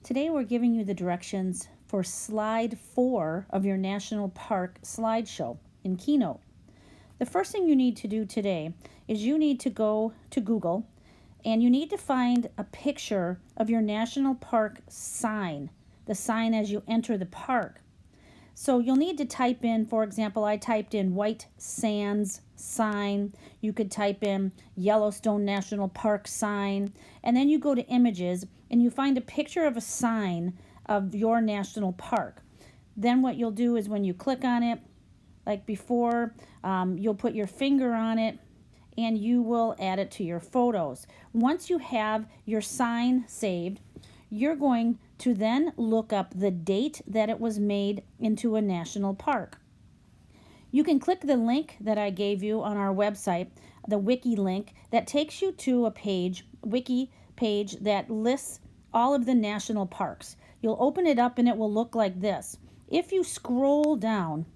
Today we're giving you the directions for slide 4 of your National Park slideshow in Keynote. The first thing you need to do today is you need to go to Google and you need to find a picture of your National Park sign, the sign as you enter the park. So you'll need to type in, for example, I typed in White Sands sign. You could type in Yellowstone National Park sign. And then you go to images and you find a picture of a sign of your national park. Then what you'll do is when you click on it, like before, you'll put your finger on it and you will add it to your photos. Once you have your sign saved, you're going to then look up the date that it was made into a national park. You can click the link that I gave you on our website, the wiki link, that takes you to a wiki page that lists all of the national parks. You'll open it up and it will look like this. If you scroll down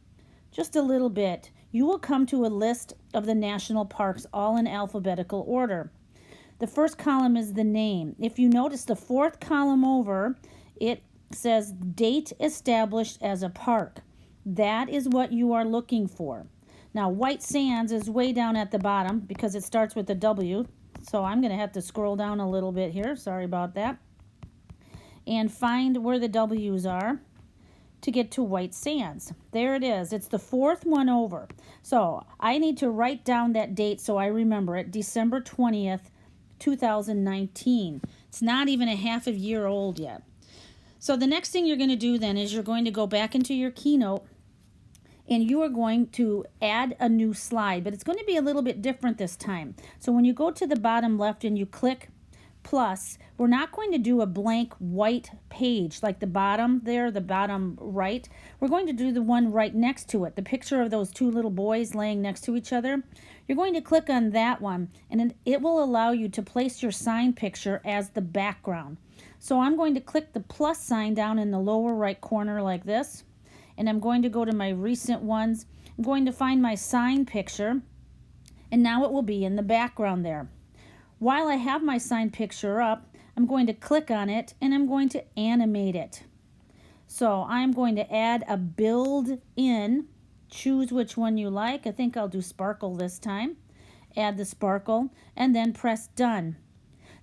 just a little bit, you will come to a list of the national parks all in alphabetical order. The first column is the name. If you notice the fourth column over, it says date established as a park. That is what you are looking for. Now, White Sands is way down at the bottom because it starts with a W. So I'm going to have to scroll down a little bit here. Sorry about that. And find where the W's are to get to White Sands. There it is. It's the fourth one over. So I need to write down that date so I remember it. December 20th. 2019. It's not even a half a year old yet. So the next thing you're going to do then is you're going to go back into your Keynote and you are going to add a new slide, but it's going to be a little bit different this time. So when you go to the bottom left and you click plus, we're not going to do a blank white page like the bottom there, the bottom right. We're going to do the one right next to it, the picture of those two little boys laying next to each other. You're going to click on that one and it will allow you to place your sign picture as the background. So I'm going to click the plus sign down in the lower right corner like this, and I'm going to go to my recent ones. I'm going to find my sign picture, and now it will be in the background there. While I have my sign picture up, I'm going to click on it and I'm going to animate it. So I'm going to add a build in, choose which one you like. I think I'll do sparkle this time. Add the sparkle and then press done.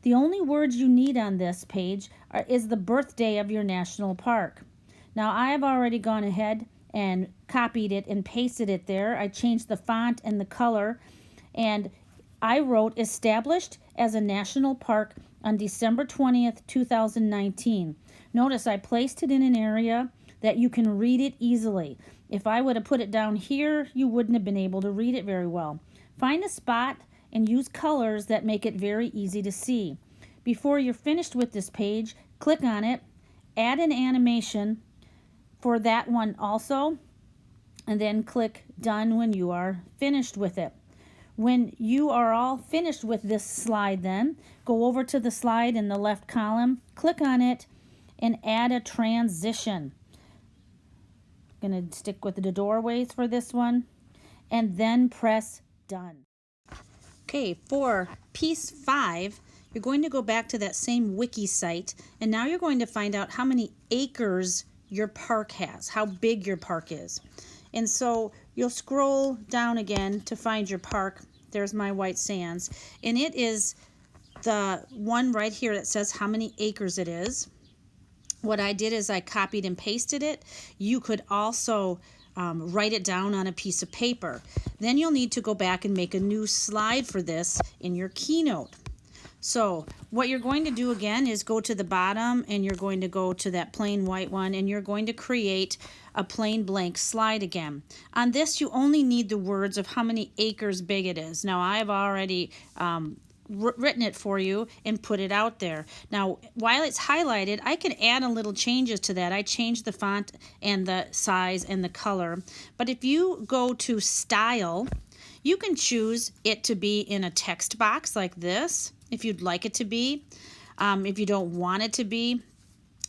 The only words you need on this page is the birthday of your national park. Now I have already gone ahead and copied it and pasted it there. I changed the font and the color, and I wrote established as a national park on December 20th, 2019. Notice I placed it in an area that you can read it easily. If I would have put it down here, you wouldn't have been able to read it very well. Find a spot and use colors that make it very easy to see. Before you're finished with this page, click on it, add an animation for that one also, and then click done when you are finished with it. When you are all finished with this slide, then go over to the slide in the left column, click on it, and add a transition. I'm going to stick with the doorways for this one, and then press done. Okay, for piece 5, you're going to go back to that same wiki site, and now you're going to find out how many acres your park has, how big your park is. And so you'll scroll down again to find your park. There's my White Sands. And it is the one right here that says how many acres it is. What I did is I copied and pasted it. You could also write it down on a piece of paper. Then you'll need to go back and make a new slide for this in your Keynote. So what you're going to do again is go to the bottom and you're going to go to that plain white one and you're going to create a plain blank slide again. On this you only need the words of how many acres big it is. Now I've already written it for you and put it out there. Now while it's highlighted, I can add a little changes to that. I changed the font and the size and the color. But if you go to style, you can choose it to be in a text box like this if you'd like it to be. If you don't want it to be,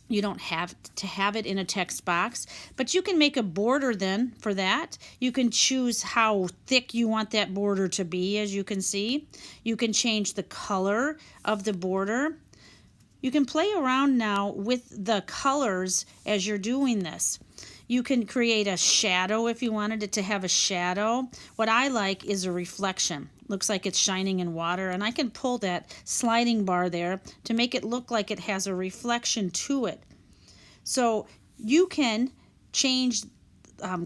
you don't have to have it in a text box, but you can make a border then for that. You can choose how thick you want that border to be, as you can see. You can change the color of the border. You can play around now with the colors as you're doing this. You can create a shadow if you wanted it to have a shadow. What I like is a reflection. Looks like it's shining in water, and I can pull that sliding bar there to make it look like it has a reflection to it. So you can change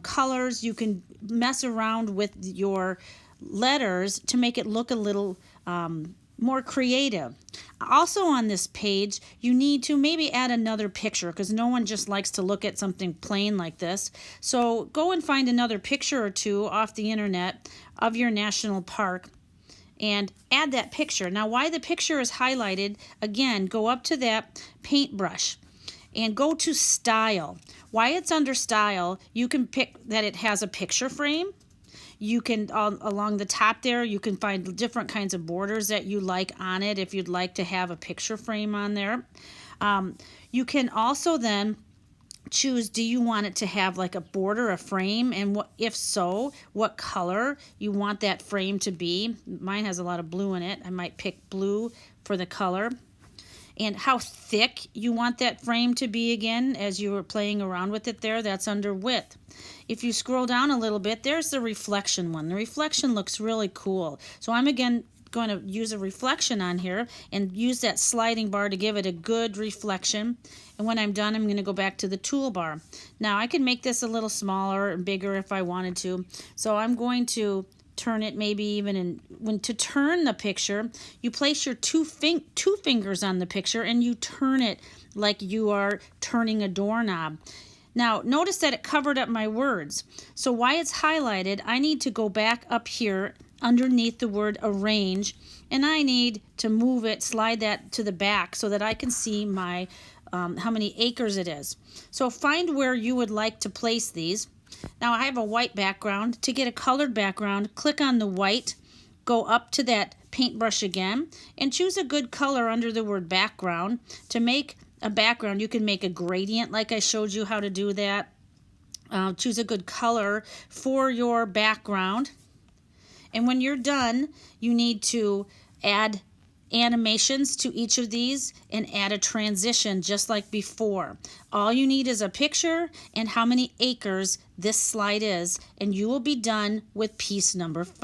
colors, you can mess around with your letters to make it look a little more creative. Also on this page, you need to maybe add another picture because no one just likes to look at something plain like this. So go and find another picture or two off the internet of your national park and add that picture. Now, why the picture is highlighted, again, go up to that paintbrush and go to Style. Why it's under Style, you can pick that it has a picture frame. You can, along the top there, you can find different kinds of borders that you like on it if you'd like to have a picture frame on there. You can also then choose, do you want it to have like a border, a frame, and if so, what color you want that frame to be. Mine has a lot of blue in it. I might pick blue for the color. And how thick you want that frame to be again as you were playing around with it there, that's under width. If you scroll down a little bit, there's the reflection one. The reflection looks really cool. So I'm again going to use a reflection on here and use that sliding bar to give it a good reflection. And when I'm done, I'm going to go back to the toolbar. Now I can make this a little smaller and bigger if I wanted to. So I'm going to turn it maybe even in, when to turn the picture, you place your two fingers on the picture and you turn it like you are turning a doorknob. Now notice that it covered up my words. So why it's highlighted, I need to go back up here underneath the word arrange, and I need to move it, slide that to the back so that I can see my how many acres it is. So find where you would like to place these. Now I have a white background. To get a colored background, click on the white, go up to that paintbrush again, and choose a good color under the word background. To make a background, you can make a gradient like I showed you how to do that. Choose a good color for your background. And when you're done, you need to add animations to each of these and add a transition just like before. All you need is a picture and how many acres this slide is, and you will be done with piece number 5.